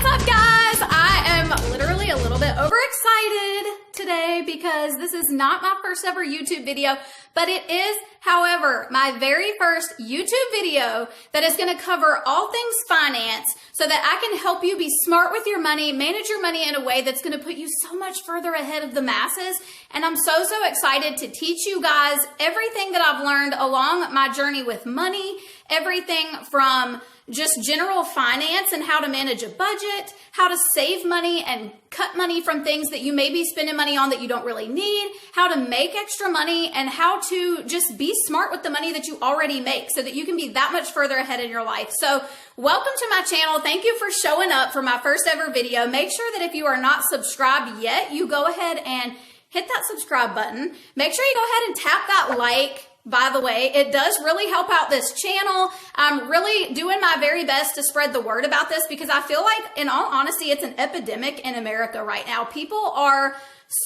What's up, guys? I am literally a little bit overexcited today because this is not my first ever YouTube video, but it is, however, my very first YouTube video that is going to cover all things finance so that I can help you be smart with your money, manage your money in a way that's going to put you so much further ahead of the masses. And I'm so excited to teach you guys everything that I've learned along my journey with money, everything from just general finance and how to manage a budget, how to save money and cut money from things that you may be spending money on that you don't really need, how to make extra money, and how to just be smart with the money that you already make so that you can be that much further ahead in your life. So welcome to my channel. Thank you for showing up for my first ever video. Make sure that if you are not subscribed yet, you go ahead and hit that subscribe button. Make sure you go ahead and tap that like. By the way, it does really help out this channel. I'm really doing my very best to spread the word about this because I feel like, in all honesty, it's an epidemic in America right now. People are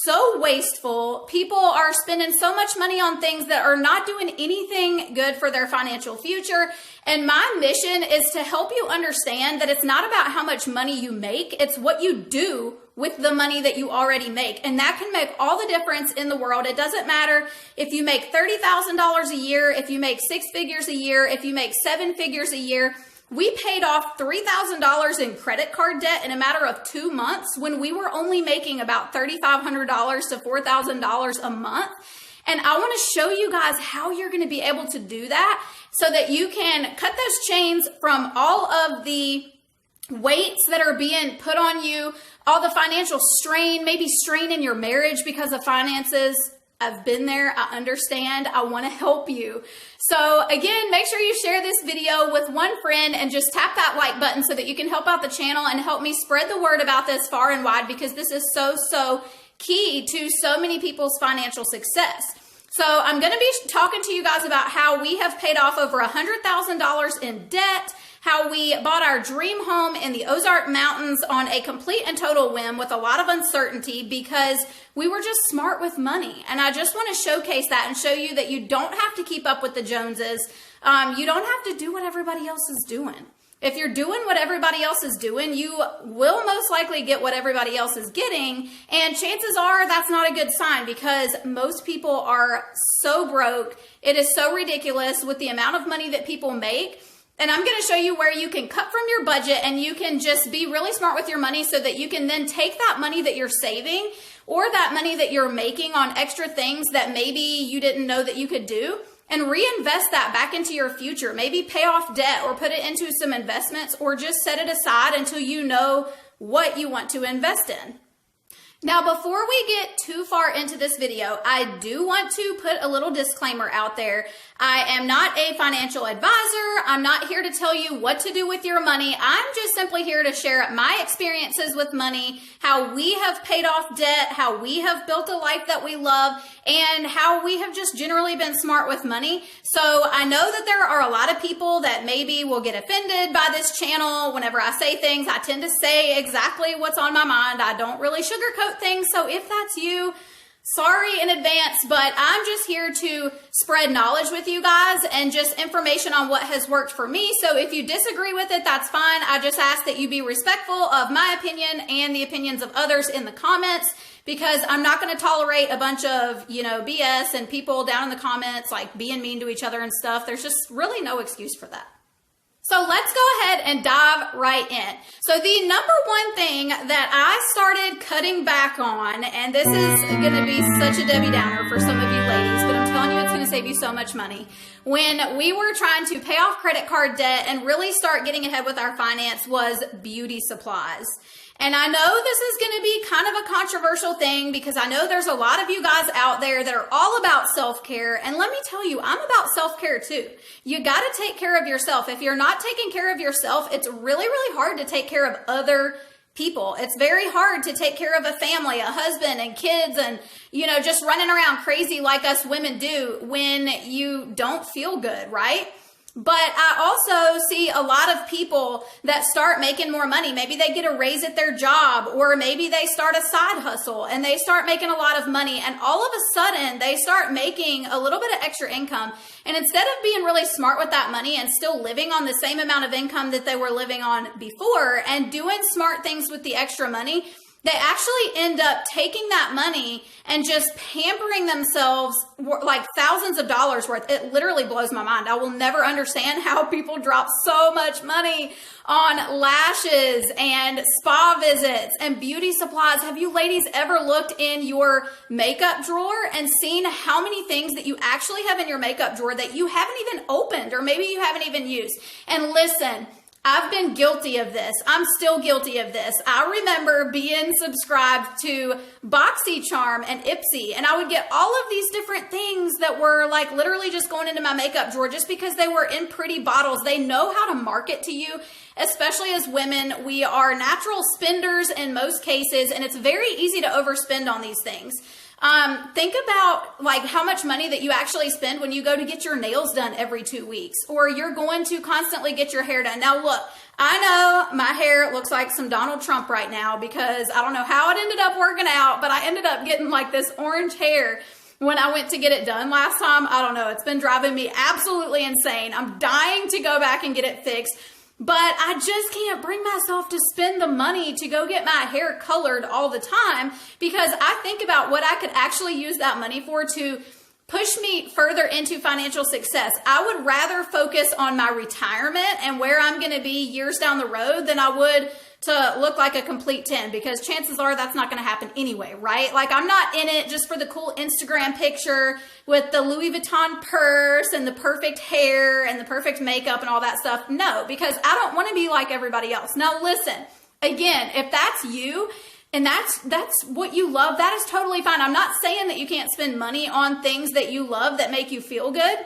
so wasteful. People are spending so much money on things that are not doing anything good for their financial future. And my mission is to help you understand that it's not about how much money you make. It's what you do with the money that you already make. And that can make all the difference in the world. It doesn't matter if you make $30,000 a year, if you make 6 figures a year, if you make 7 figures a year. We paid off $3,000 in credit card debt in a matter of 2 months when we were only making about $3,500 to $4,000 a month. And I want to show you guys how you're going to be able to do that so that you can cut those chains from all of the weights that are being put on you, all the financial strain, maybe strain in your marriage because of finances. I've been there. I understand. I want to help you. So again, make sure you share this video with one friend and just tap that like button so that you can help out the channel and help me spread the word about this far and wide because this is so key to so many people's financial success. So I'm going to be talking to you guys about how we have paid off over $100,000 in debt, how we bought our dream home in the Ozark Mountains on a complete and total whim with a lot of uncertainty because we were just smart with money. And I just want to showcase that and show you that you don't have to keep up with the Joneses. You don't have to do what everybody else is doing. If you're doing what everybody else is doing, you will most likely get what everybody else is getting. And chances are that's not a good sign because most people are so broke. It is so ridiculous with the amount of money that people make. And I'm going to show you where you can cut from your budget and you can just be really smart with your money so that you can then take that money that you're saving or that money that you're making on extra things that maybe you didn't know that you could do and reinvest that back into your future. Maybe pay off debt or put it into some investments or just set it aside until you know what you want to invest in. Now, before we get too far into this video, I do want to put a little disclaimer out there. I am not a financial advisor. I'm not here to tell you what to do with your money. I'm just simply here to share my experiences with money, how we have paid off debt, how we have built a life that we love, and how we have just generally been smart with money. So I know that there are a lot of people that maybe will get offended by this channel. Whenever I say things, I tend to say exactly what's on my mind. I don't really sugarcoat things. So if that's you, sorry in advance, but I'm just here to spread knowledge with you guys and just information on what has worked for me. So if you disagree with it, that's fine. I just ask that you be respectful of my opinion and the opinions of others in the comments because I'm not going to tolerate a bunch of, BS and people down in the comments like being mean to each other and stuff. There's just really no excuse for that. So let's go ahead and dive right in. So the number one thing that I started cutting back on, and this is going to be such a Debbie Downer for some of you ladies, but I'm telling you it's going to save you so much money. When we were trying to pay off credit card debt and really start getting ahead with our finance was beauty supplies. And I know this is going to be kind of a controversial thing because I know there's a lot of you guys out there that are all about self-care. And let me tell you, I'm about self-care too. You got to take care of yourself. If you're not taking care of yourself, it's really hard to take care of other people. It's very hard to take care of a family, a husband and kids and, just running around crazy like us women do when you don't feel good, right? But I also see a lot of people that start making more money. Maybe they get a raise at their job, or maybe they start a side hustle and they start making a lot of money, and all of a sudden they start making a little bit of extra income. And instead of being really smart with that money and still living on the same amount of income that they were living on before and doing smart things with the extra money, they actually end up taking that money and just pampering themselves like thousands of dollars worth. It literally blows my mind. I will never understand how people drop so much money on lashes and spa visits and beauty supplies. Have you ladies ever looked in your makeup drawer and seen how many things that you actually have in your makeup drawer that you haven't even opened, or maybe you haven't even used? And listen, I've been guilty of this. I'm still guilty of this. I remember being subscribed to BoxyCharm and Ipsy, and I would get all of these different things that were like literally just going into my makeup drawer just because they were in pretty bottles. They know how to market to you, especially as women. We are natural spenders in most cases, and it's very easy to overspend on these things. Think about like how much money that you actually spend when you go to get your nails done every 2 weeks, or you're going to constantly get your hair done. Now look, I know my hair looks like some Donald Trump right now because I don't know how it ended up working out, but I ended up getting like this orange hair when I went to get it done last time. I don't know. It's been driving me absolutely insane. I'm dying to go back and get it fixed. But I just can't bring myself to spend the money to go get my hair colored all the time, because I think about what I could actually use that money for to push me further into financial success. I would rather focus on my retirement and where I'm going to be years down the road than I would to look like a complete 10, because chances are that's not going to happen anyway, right? Like, I'm not in it just for the cool Instagram picture with the Louis Vuitton purse and the perfect hair and the perfect makeup and all that stuff. No, because I don't want to be like everybody else. Now, listen, again, if that's you and that's what you love, that is totally fine. I'm not saying that you can't spend money on things that you love that make you feel good.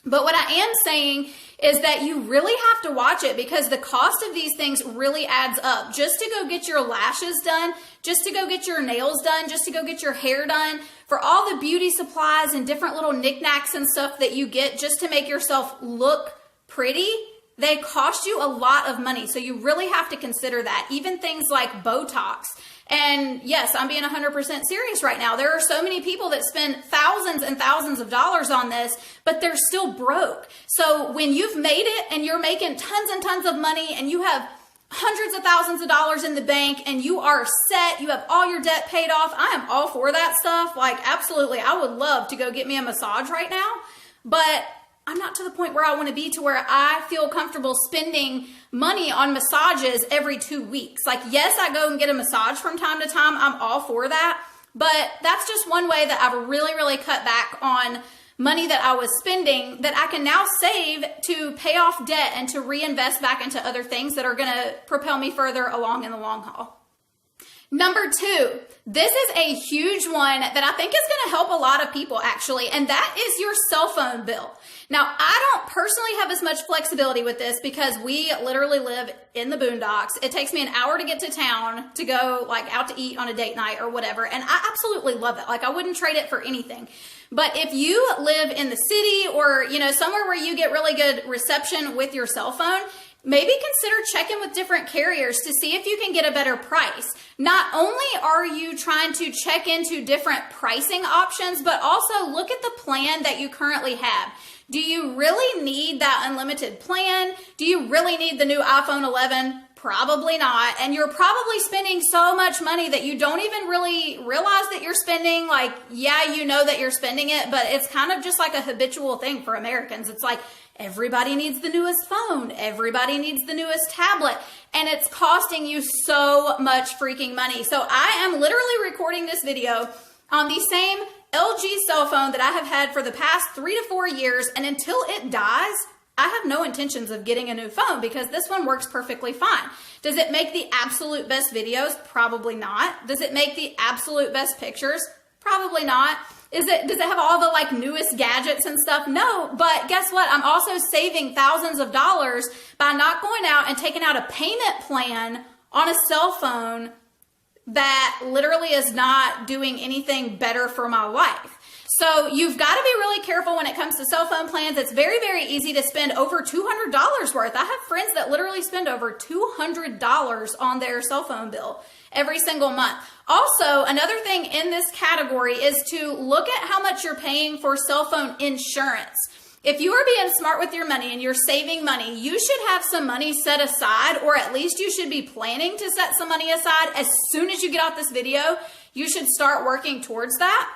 But what I am saying is that you really have to watch it, because the cost of these things really adds up. Just to go get your lashes done, just to go get your nails done, just to go get your hair done, for all the beauty supplies and different little knickknacks and stuff that you get just to make yourself look pretty, they cost you a lot of money. So you really have to consider that. Even things like Botox. And yes, I'm being 100% serious right now. There are so many people that spend thousands and thousands of dollars on this, but they're still broke. So when you've made it and you're making tons and tons of money and you have hundreds of thousands of dollars in the bank and you are set, you have all your debt paid off, I am all for that stuff. Like, absolutely, I would love to go get me a massage right now, but I'm not to the point where I want to be to where I feel comfortable spending money on massages every 2 weeks. Like, yes, I go and get a massage from time to time. I'm all for that. But that's just one way that I've really, really cut back on money that I was spending that I can now save to pay off debt and to reinvest back into other things that are going to propel me further along in the long haul. Number 2, this is a huge one that I think is going to help a lot of people actually, and that is your cell phone bill. Now, I don't personally have as much flexibility with this because we literally live in the boondocks. It takes me an hour to get to town to go like out to eat on a date night or whatever, and I absolutely love it. Like, I wouldn't trade it for anything. But if you live in the city or, you know, somewhere where you get really good reception with your cell phone, maybe consider checking with different carriers to see if you can get a better price. Not only are you trying to check into different pricing options, but also look at the plan that you currently have. Do you really need that unlimited plan? Do you really need the new iPhone 11? Probably not. And you're probably spending so much money that you don't even really realize that you're spending. Like, yeah, you know that you're spending it, but it's kind of just like a habitual thing for Americans. It's like, everybody needs the newest phone. Everybody needs the newest tablet. And it's costing you so much freaking money. So I am literally recording this video on the same LG cell phone that I have had for the past 3 to 4 years. And until it dies, I have no intentions of getting a new phone because this one works perfectly fine. Does it make the absolute best videos? Probably not. Does it make the absolute best pictures? Probably not. Does it have all the like newest gadgets and stuff? No, but guess what? I'm also saving thousands of dollars by not going out and taking out a payment plan on a cell phone that literally is not doing anything better for my life. So you've got to be really careful when it comes to cell phone plans. It's very, very easy to spend over $200 worth. I have friends that literally spend over $200 on their cell phone bill every single month. Also, another thing in this category is to look at how much you're paying for cell phone insurance. If you are being smart with your money and you're saving money, you should have some money set aside, or at least you should be planning to set some money aside. As soon as you get off this video, you should start working towards that.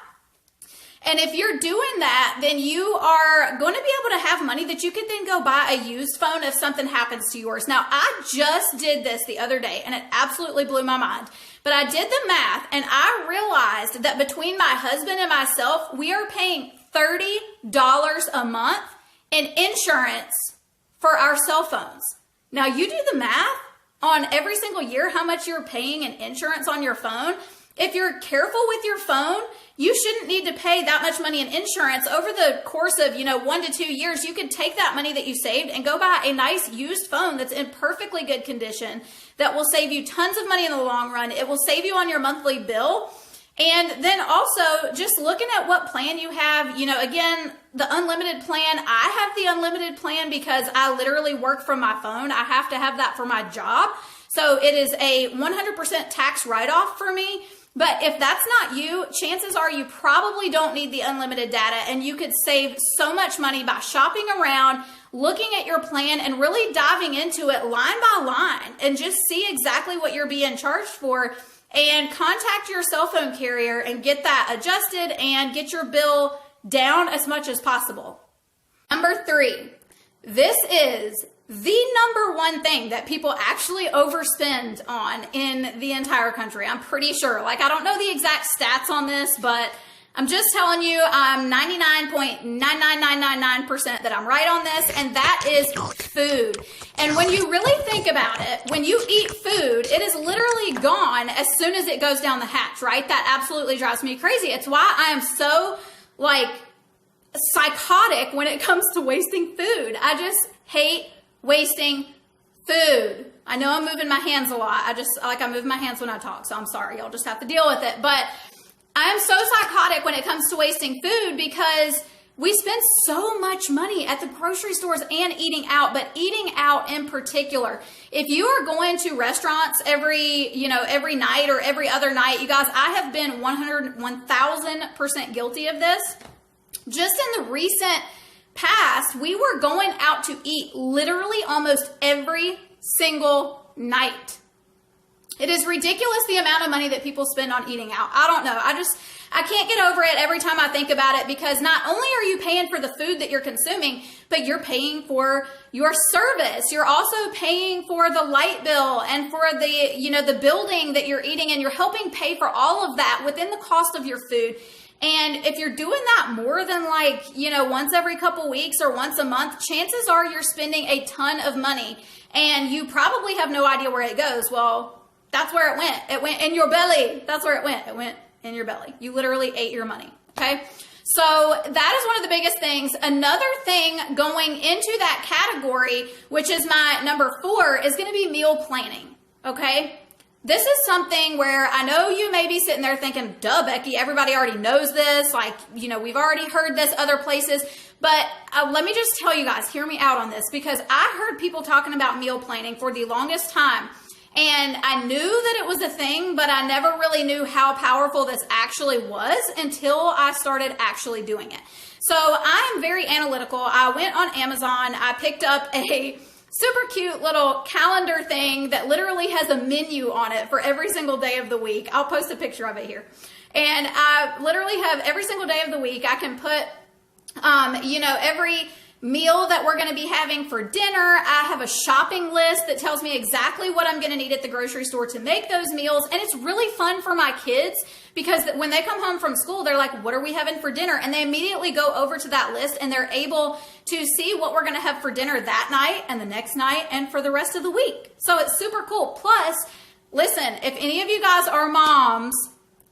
And if you're doing that, then you are going to be able to have money that you could then go buy a used phone if something happens to yours. Now, I just did this the other day and it absolutely blew my mind. But I did the math and I realized that between my husband and myself, we are paying $30 a month in insurance for our cell phones. Now, you do the math on every single year how much you're paying in insurance on your phone. If you're careful with your phone, you shouldn't need to pay that much money in insurance. Over the course of, 1 to 2 years, you could take that money that you saved and go buy a nice used phone that's in perfectly good condition that will save you tons of money in the long run. It will save you on your monthly bill. And then also just looking at what plan you have, again, the unlimited plan. I have the unlimited plan because I literally work from my phone. I have to have that for my job. So it is a 100% tax write-off for me. But if that's not you, chances are you probably don't need the unlimited data, and you could save so much money by shopping around, looking at your plan, and really diving into it line by line and just see exactly what you're being charged for, and contact your cell phone carrier and get that adjusted and get your bill down as much as possible. Number 3, this is the number one thing that people actually overspend on in the entire country. I'm pretty sure. I don't know the exact stats on this, but I'm just telling you, I'm 99.99999% that I'm right on this, and that is food. And when you really think about it, when you eat food, it is literally gone as soon as it goes down the hatch, right? That absolutely drives me crazy. It's why I am so, psychotic when it comes to wasting food. I just hate wasting food. I know I'm moving my hands a lot. I move my hands when I talk, so I'm sorry. Y'all just have to deal with it. But I am so psychotic when it comes to wasting food because we spend so much money at the grocery stores and eating out, but eating out in particular. If you are going to restaurants every night or every other night, you guys, I have been 1000% guilty of this. Just in the recent past, we were going out to eat literally almost every single night. It is ridiculous the amount of money that people spend on eating out. I don't know. I can't get over it every time I think about it, because not only are you paying for the food that you're consuming, but you're paying for your service. You're also paying for the light bill and for the building that you're eating, and you're helping pay for all of that within the cost of your food. And if you're doing that more than once every couple weeks or once a month, chances are you're spending a ton of money and you probably have no idea where it goes. Well, that's where it went. It went in your belly. That's where it went. It went in your belly. You literally ate your money. Okay. So that is one of the biggest things. Another thing going into that category, which is my number 4, is going to be meal planning. Okay. This is something where I know you may be sitting there thinking, duh, Becky, everybody already knows this. We've already heard this other places. But let me just tell you guys, hear me out on this, because I heard people talking about meal planning for the longest time. And I knew that it was a thing, but I never really knew how powerful this actually was until I started actually doing it. So I am very analytical. I went on Amazon. I picked up a super cute little calendar thing that literally has a menu on it for every single day of the week. I'll post a picture of it here. And I literally have every single day of the week. I can put, every meal that we're going to be having for dinner. I have a shopping list that tells me exactly what I'm going to need at the grocery store to make those meals. And it's really fun for my kids because when they come home from school, they're like, what are we having for dinner? And they immediately go over to that list and they're able to see what we're going to have for dinner that night and the next night and for the rest of the week. So it's super cool. Plus, listen, if any of you guys are moms,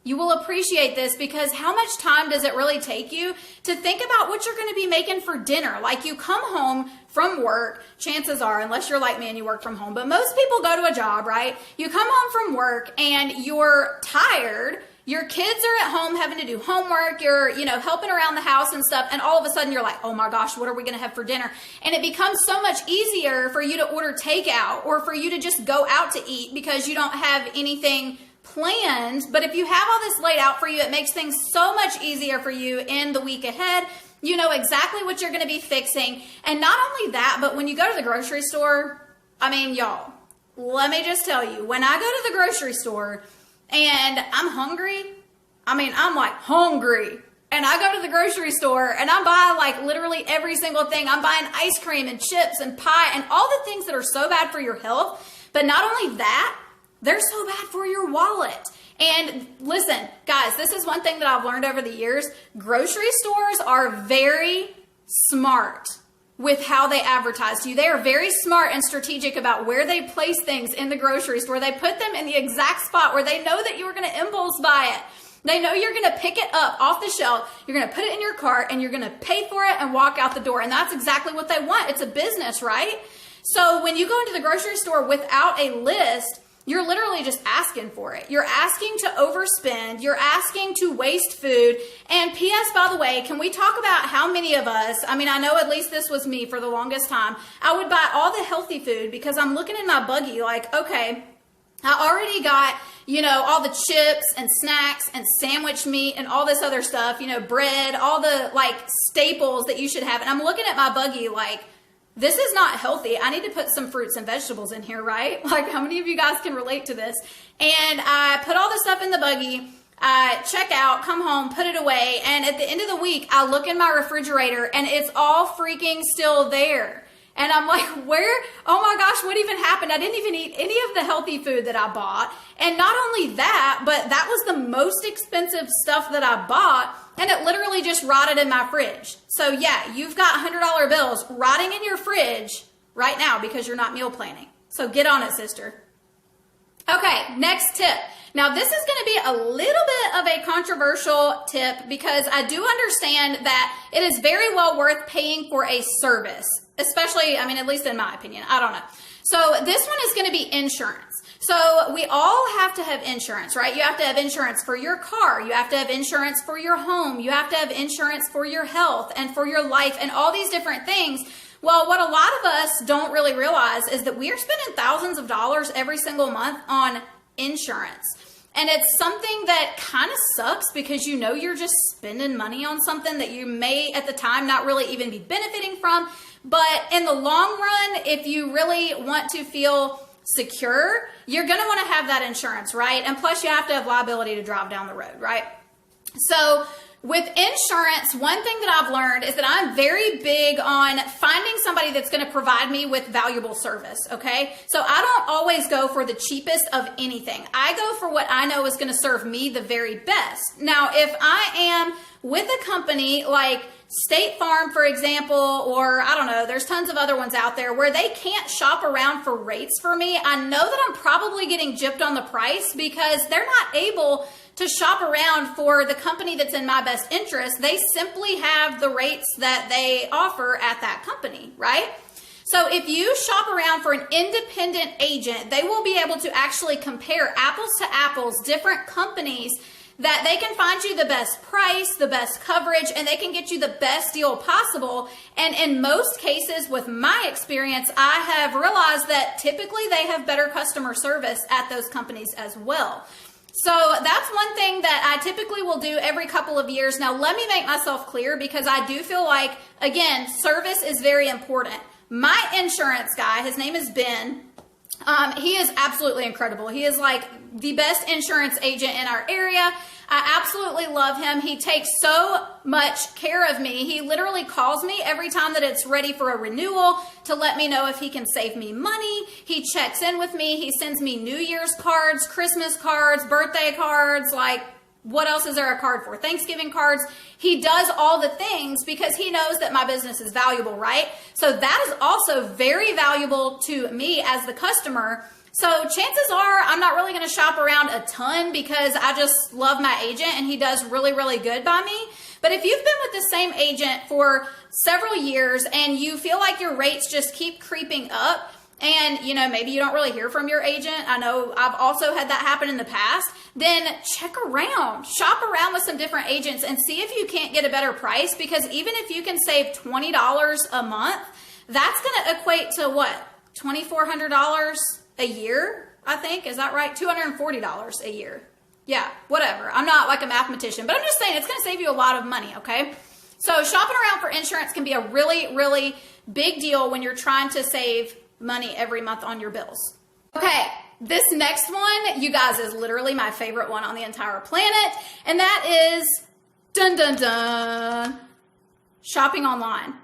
you will appreciate this, because how much time does it really take you to think about what you're going to be making for dinner? Like, you come home from work, chances are, unless you're like me and you work from home, but most people go to a job, right? You come home from work and you're tired. Your kids are at home having to do homework, you're, helping around the house and stuff, and all of a sudden you're like, oh my gosh, what are we going to have for dinner? And it becomes so much easier for you to order takeout or for you to just go out to eat because you don't have anything planned. But if you have all this laid out for you, it makes things so much easier for you in the week ahead. You know exactly what you're going to be fixing. And not only that, but when you go to the grocery store, y'all, let me just tell you, when I go to the grocery store and I'm hungry, I'm like hungry. And I go to the grocery store and I buy like literally every single thing. I'm buying ice cream and chips and pie and all the things that are so bad for your health. But not only that, they're so bad for your wallet. And listen, guys, this is one thing that I've learned over the years. Grocery stores are very smart with how they advertise to you. They are very smart and strategic about where they place things in the grocery store. They put them in the exact spot where they know that you are going to impulse buy it. They know you're going to pick it up off the shelf. You're going to put it in your cart and you're going to pay for it and walk out the door. And that's exactly what they want. It's a business, right? So when you go into the grocery store without a list, you're literally just asking for it. You're asking to overspend. You're asking to waste food. And P.S., by the way, can we talk about how many of us, I know at least this was me for the longest time, I would buy all the healthy food because I'm looking in my buggy like, okay, I already got, all the chips and snacks and sandwich meat and all this other stuff, bread, all the like staples that you should have. And I'm looking at my buggy like, this is not healthy. I need to put some fruits and vegetables in here, right? Like, how many of you guys can relate to this? And I put all the stuff in the buggy, I check out, come home, put it away. And at the end of the week, I look in my refrigerator and it's all freaking still there. And I'm like, where? Oh my gosh, what even happened? I didn't even eat any of the healthy food that I bought. And not only that, but that was the most expensive stuff that I bought. And it literally just rotted in my fridge. So yeah, you've got $100 bills rotting in your fridge right now because you're not meal planning. So get on it, sister. Okay, next tip. Now this is going to be a little bit of a controversial tip because I do understand that it is very well worth paying for a service, especially, at least in my opinion, I don't know. So this one is going to be insurance. So we all have to have insurance, right? You have to have insurance for your car. You have to have insurance for your home. You have to have insurance for your health and for your life and all these different things. Well, what a lot of us don't really realize is that we are spending thousands of dollars every single month on insurance. And it's something that kind of sucks because you're just spending money on something that you may at the time not really even be benefiting from. But in the long run, if you really want to feel secure, you're going to want to have that insurance, right? And plus you have to have liability to drive down the road, right? So with insurance, one thing that I've learned is that I'm very big on finding somebody that's going to provide me with valuable service, okay? So I don't always go for the cheapest of anything. I go for what I know is going to serve me the very best. Now, if I am with a company like State Farm, for example, or I don't know, there's tons of other ones out there where they can't shop around for rates for me, I know that I'm probably getting gypped on the price because they're not able to shop around for the company that's in my best interest. They simply have the rates that they offer at that company, right? So if you shop around for an independent agent, they will be able to actually compare apples to apples, different companies, that they can find you the best price, the best coverage, and they can get you the best deal possible. And in most cases, with my experience, I have realized that typically they have better customer service at those companies as well. So that's one thing that I typically will do every couple of years. Now, let me make myself clear because I do feel like, again, service is very important. My insurance guy, his name is Ben. He is absolutely incredible. He is like the best insurance agent in our area. I absolutely love him. He takes so much care of me. He literally calls me every time that it's ready for a renewal to let me know if he can save me money. He checks in with me. He sends me New Year's cards, Christmas cards, birthday cards, like what else is there a card for? Thanksgiving cards. He does all the things because he knows that my business is valuable, right? So that is also very valuable to me as the customer. So chances are I'm not really going to shop around a ton because I just love my agent and he does really, really good by me. But if you've been with the same agent for several years and you feel like your rates just keep creeping up, and maybe you don't really hear from your agent, I know I've also had that happen in the past, then check around, shop around with some different agents and see if you can't get a better price, because even if you can save $20 a month, that's going to equate to what? $2,400 a year, I think. Is that right? $240 a year. Yeah, whatever. I'm not like a mathematician, but I'm just saying it's going to save you a lot of money, okay? So shopping around for insurance can be a really, really big deal when you're trying to save money every month on your bills. Okay, this next one, you guys, is literally my favorite one on the entire planet, and that is, dun dun dun, shopping online.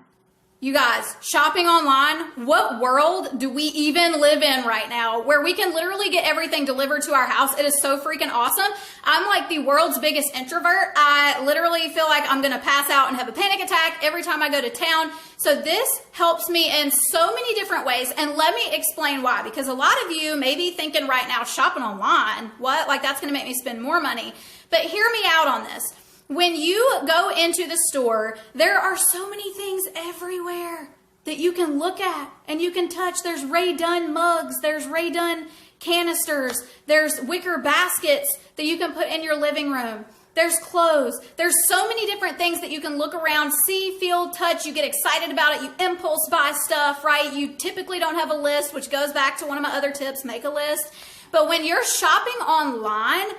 You guys, shopping online, what world do we even live in right now where we can literally get everything delivered to our house? It is so freaking awesome. I'm like the world's biggest introvert. I literally feel like I'm going to pass out and have a panic attack every time I go to town. So this helps me in so many different ways. And let me explain why, because a lot of you may be thinking right now, shopping online, what? Like that's going to make me spend more money. But hear me out on this. When you go into the store, there are so many things everywhere that you can look at and you can touch. There's Ray Dunn mugs, there's Ray Dunn canisters, there's wicker baskets that you can put in your living room. There's clothes. There's so many different things that you can look around, see, feel, touch. You get excited about it. You impulse buy stuff, right? You typically don't have a list, which goes back to one of my other tips, make a list. But when you're shopping online,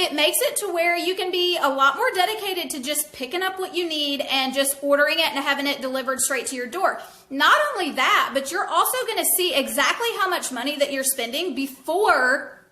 it makes it to where you can be a lot more dedicated to just picking up what you need and just ordering it and having it delivered straight to your door. Not only that, but you're also going to see exactly how much money that you're spending before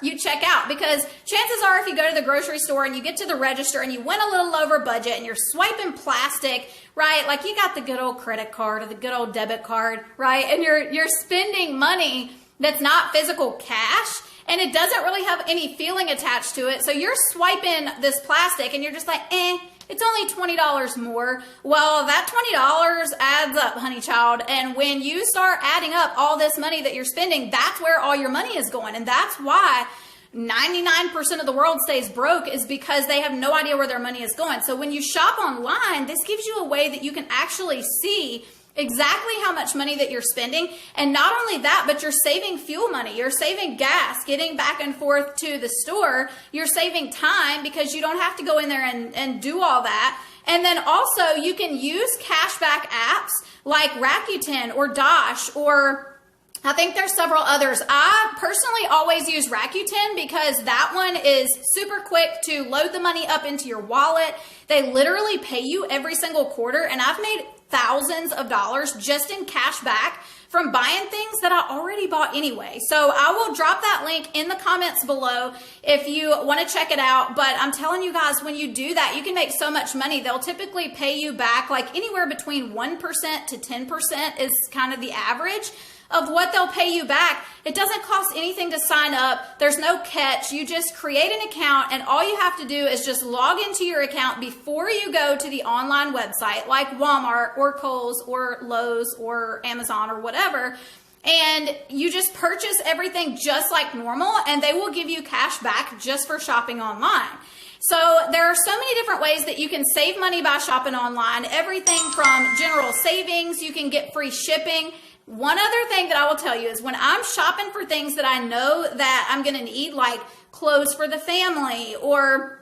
you check out, because chances are if you go to the grocery store and you get to the register and you went a little over budget and you're swiping plastic, right? Like you got the good old credit card or the good old debit card, right? And you're spending money that's not physical cash, and it doesn't really have any feeling attached to it. So you're swiping this plastic and you're just like, it's only $20 more. Well, that $20 adds up, honey child. And when you start adding up all this money that you're spending, that's where all your money is going. And that's why 99% of the world stays broke, is because they have no idea where their money is going. So when you shop online, this gives you a way that you can actually see exactly how much money that you're spending. And not only that, but you're saving fuel money. You're saving gas, getting back and forth to the store. You're saving time because you don't have to go in there and do all that. And then also you can use cashback apps like Rakuten or Dosh, or I think there's several others. I personally always use Rakuten because that one is super quick to load the money up into your wallet. They literally pay you every single quarter, and I've made thousands of dollars just in cash back from buying things that I already bought anyway. So I will drop that link in the comments below if you want to check it out. But I'm telling you guys, when you do that, you can make so much money. They'll typically pay you back like anywhere between 1% to 10% is kind of the average of what they'll pay you back. It doesn't cost anything to sign up. There's no catch. You just create an account, and all you have to do is just log into your account before you go to the online website like Walmart or Kohl's or Lowe's or Amazon or whatever. And you just purchase everything just like normal, and they will give you cash back just for shopping online. So there are so many different ways that you can save money by shopping online. Everything from general savings, you can get free shipping. One other thing that I will tell you is when I'm shopping for things that I know that I'm going to need, like clothes for the family or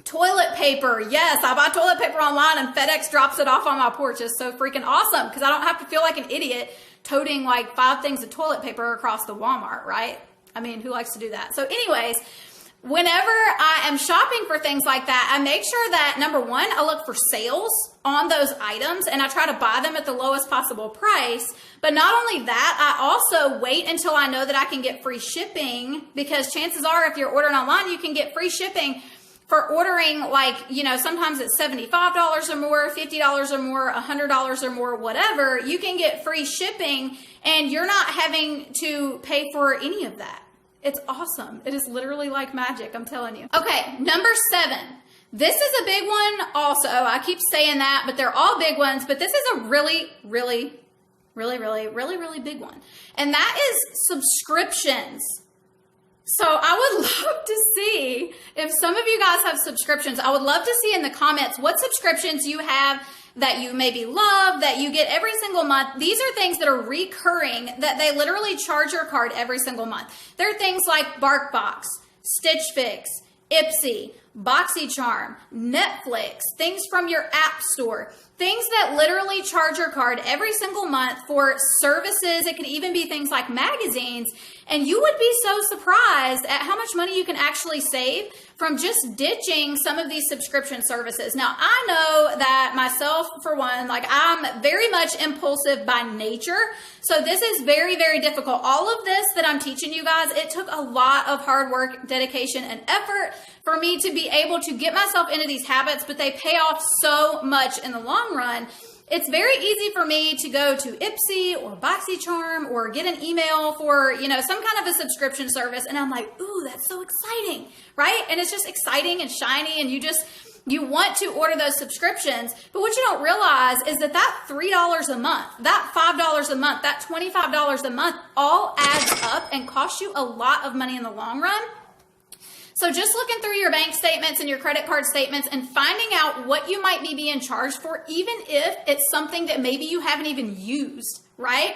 toilet paper. Yes, I buy toilet paper online and FedEx drops it off on my porch. It's so freaking awesome because I don't have to feel like an idiot toting like 5 things of toilet paper across the Walmart, right? I mean, who likes to do that? So anyways, whenever I am shopping for things like that, I make sure that, number one, I look for sales on those items and I try to buy them at the lowest possible price. But not only that, I also wait until I know that I can get free shipping, because chances are if you're ordering online, you can get free shipping for ordering like, sometimes it's $75 or more, $50 or more, $100 or more, whatever. You can get free shipping and you're not having to pay for any of that. It's awesome. It is literally like magic, I'm telling you. Okay, number 7. This is a big one also. I keep saying that, but they're all big ones. But this is a really big one. And that is subscriptions. So I would love to see if some of you guys have subscriptions. I would love to see in the comments what subscriptions you have that you maybe love, that you get every single month. These are things that are recurring, that they literally charge your card every single month. There are things like BarkBox, Stitch Fix, Ipsy, BoxyCharm, Netflix, things from your app store, things that literally charge your card every single month for services. It could even be things like magazines. And you would be so surprised at how much money you can actually save from just ditching some of these subscription services. Now, I know that myself, for one, like I'm very much impulsive by nature. So this is very, very difficult. All of this that I'm teaching you guys, it took a lot of hard work, dedication, and effort for me to be able to get myself into these habits, but they pay off so much in the long run. It's very easy for me to go to Ipsy or BoxyCharm or get an email for, some kind of a subscription service. And I'm like, ooh, that's so exciting, right? And it's just exciting and shiny. And you want to order those subscriptions. But what you don't realize is that $3 a month, that $5 a month, that $25 a month all adds up and costs you a lot of money in the long run. So just looking through your bank statements and your credit card statements and finding out what you might be being charged for, even if it's something that maybe you haven't even used, right?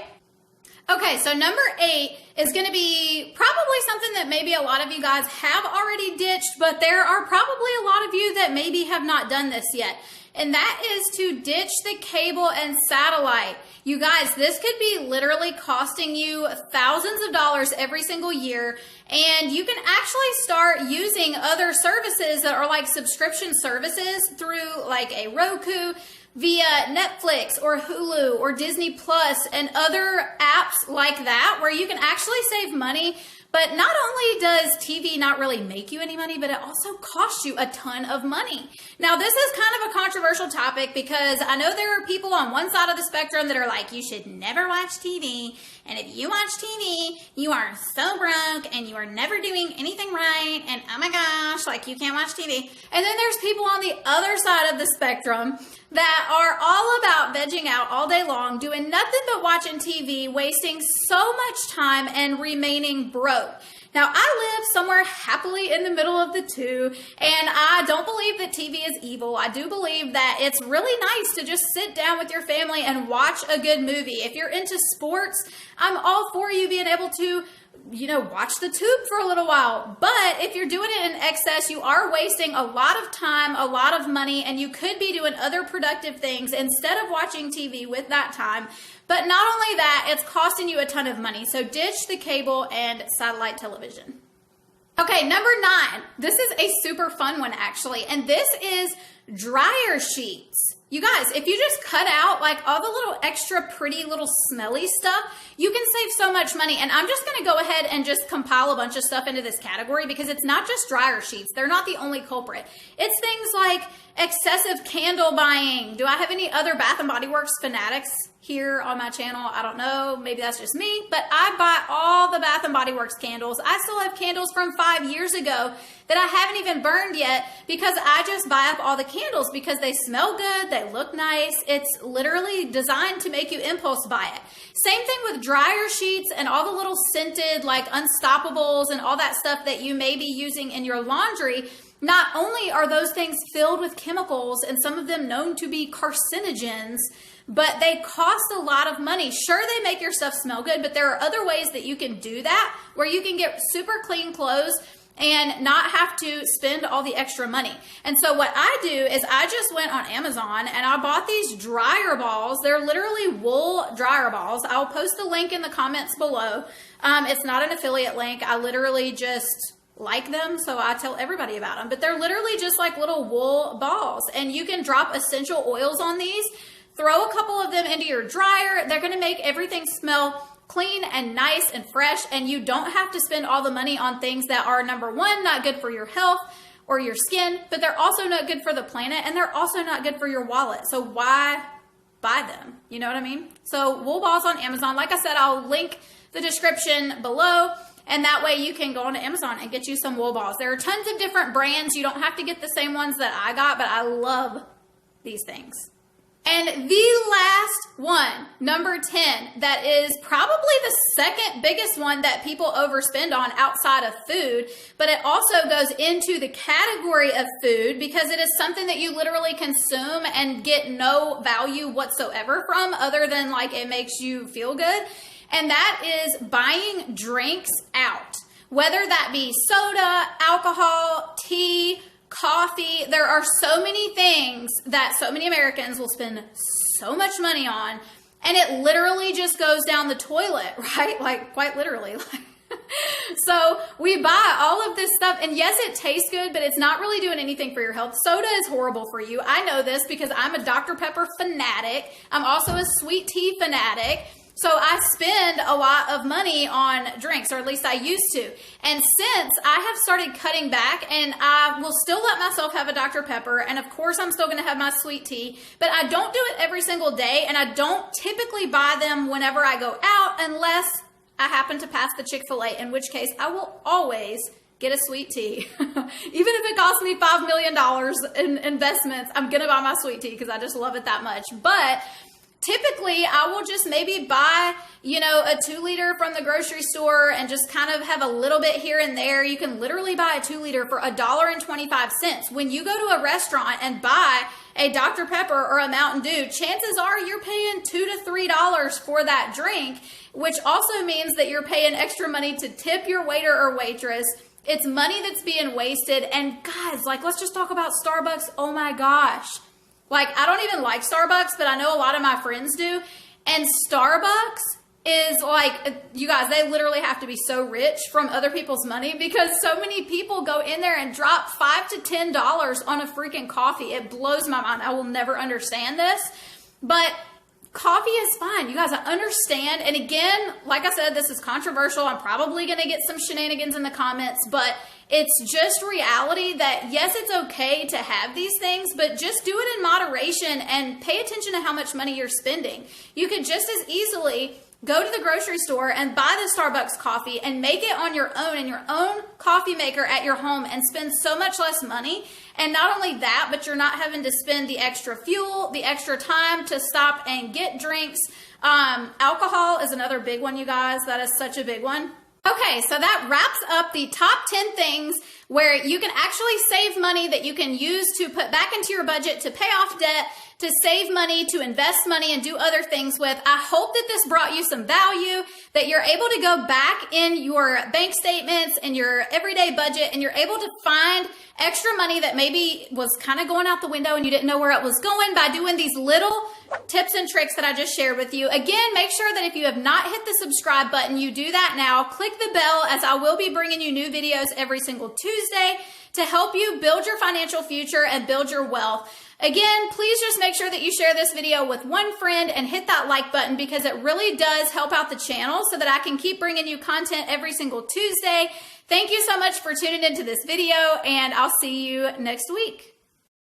Okay, so number 8 is going to be probably something that maybe a lot of you guys have already ditched, but there are probably a lot of you that maybe have not done this yet. And that is to ditch the cable and satellite. You guys, this could be literally costing you thousands of dollars every single year. And you can actually start using other services that are like subscription services through like a Roku, via Netflix or Hulu or Disney Plus and other apps like that, where you can actually save money. But not only does TV not really make you any money, but it also costs you a ton of money. Now, this is kind of a controversial topic because I know there are people on one side of the spectrum that are like, you should never watch TV. And if you watch TV, you are so broke and you are never doing anything right. And oh my gosh, like you can't watch TV. And then there's people on the other side of the spectrum that are all about vegging out all day long, doing nothing but watching TV, wasting so much time and remaining broke. Now, I live somewhere happily in the middle of the two, and I don't believe that TV is evil. I do believe that it's really nice to just sit down with your family and watch a good movie. If you're into sports, I'm all for you being able to watch the tube for a little while. But if you're doing it in excess, you are wasting a lot of time, a lot of money, and you could be doing other productive things instead of watching TV with that time. But not only that, it's costing you a ton of money. So ditch the cable and satellite television. Okay, number 9. This is a super fun one, actually. And this is dryer sheets. You guys, if you just cut out like all the little extra pretty little smelly stuff, you can save so much money. And I'm just going to go ahead and just compile a bunch of stuff into this category because it's not just dryer sheets. They're not the only culprit. It's things like excessive candle buying. Do I have any other Bath & Body Works fanatics here on my channel? I don't know. Maybe that's just me, but I buy all the Bath & Body Works candles. I still have candles from 5 years ago that I haven't even burned yet because I just buy up all the candles because they smell good. They look nice. It's literally designed to make you impulse buy it. Same thing with dryer sheets and all the little scented like Unstoppables and all that stuff that you may be using in your laundry. Not only are those things filled with chemicals and some of them known to be carcinogens, but they cost a lot of money. Sure, they make your stuff smell good, but there are other ways that you can do that where you can get super clean clothes and not have to spend all the extra money. And so what I do is I just went on Amazon and I bought these dryer balls. They're literally wool dryer balls. I'll post the link in the comments below. It's not an affiliate link. I literally just like them, so I tell everybody about them. But they're literally just like little wool balls. And you can drop essential oils on these. Throw a couple of them into your dryer. They're going to make everything smell clean and nice and fresh, and you don't have to spend all the money on things that are, number one, not good for your health or your skin, but they're also not good for the planet, and they're also not good for your wallet. So why buy them? You know what I mean? So wool balls on Amazon. Like I said, I'll link the description below, and that way you can go onto Amazon and get you some wool balls. There are tons of different brands. You don't have to get the same ones that I got, but I love these things. And the last one, number 10, that is probably the second biggest one that people overspend on outside of food, but it also goes into the category of food because it is something that you literally consume and get no value whatsoever from other than like it makes you feel good. And that is buying drinks out, whether that be soda, alcohol, tea, coffee. There are so many things that so many Americans will spend so much money on, and it literally just goes down the toilet, right? Like quite literally. So we buy all of this stuff, and yes, it tastes good, but it's not really doing anything for your health. Soda is horrible for you. I know this because I'm a Dr. Pepper fanatic. I'm also a sweet tea fanatic. So I spend a lot of money on drinks, or at least I used to. And since I have started cutting back, and I will still let myself have a Dr. Pepper, and of course I'm still going to have my sweet tea, but I don't do it every single day, and I don't typically buy them whenever I go out unless I happen to pass the Chick-fil-A, in which case I will always get a sweet tea. Even if it costs me $5 million in investments, I'm going to buy my sweet tea because I just love it that much. But typically, I will just maybe buy, a 2-liter from the grocery store and just kind of have a little bit here and there. You can literally buy a 2-liter for $1.25. When you go to a restaurant and buy a Dr. Pepper or a Mountain Dew, chances are you're paying $2 to $3 for that drink, which also means that you're paying extra money to tip your waiter or waitress. It's money that's being wasted. And guys, let's just talk about Starbucks. Oh my gosh. I don't even like Starbucks, but I know a lot of my friends do. And Starbucks is you guys, they literally have to be so rich from other people's money because so many people go in there and drop $5 to $10 on a freaking coffee. It blows my mind. I will never understand this, but coffee is fine. You guys, I understand. And again, like I said, this is controversial. I'm probably going to get some shenanigans in the comments, but it's just reality that yes, it's okay to have these things, but just do it in moderation and pay attention to how much money you're spending. You could just as easily go to the grocery store and buy the Starbucks coffee and make it on your own in your own coffee maker at your home and spend so much less money. And not only that, but you're not having to spend the extra fuel, the extra time to stop and get drinks. Alcohol is another big one, you guys. That is such a big one. Okay, so that wraps up the top 10 things where you can actually save money that you can use to put back into your budget to pay off debt, to save money, to invest money, and do other things with. I hope that this brought you some value, that you're able to go back in your bank statements and your everyday budget, and you're able to find extra money that maybe was kind of going out the window and you didn't know where it was going by doing these little tips and tricks that I just shared with you. Again, make sure that if you have not hit the subscribe button, you do that now. Click the bell, as I will be bringing you new videos every single Tuesday to help you build your financial future and build your wealth. Again, please just make sure that you share this video with one friend and hit that like button because it really does help out the channel so that I can keep bringing you content every single Tuesday. Thank you so much for tuning into this video, and I'll see you next week.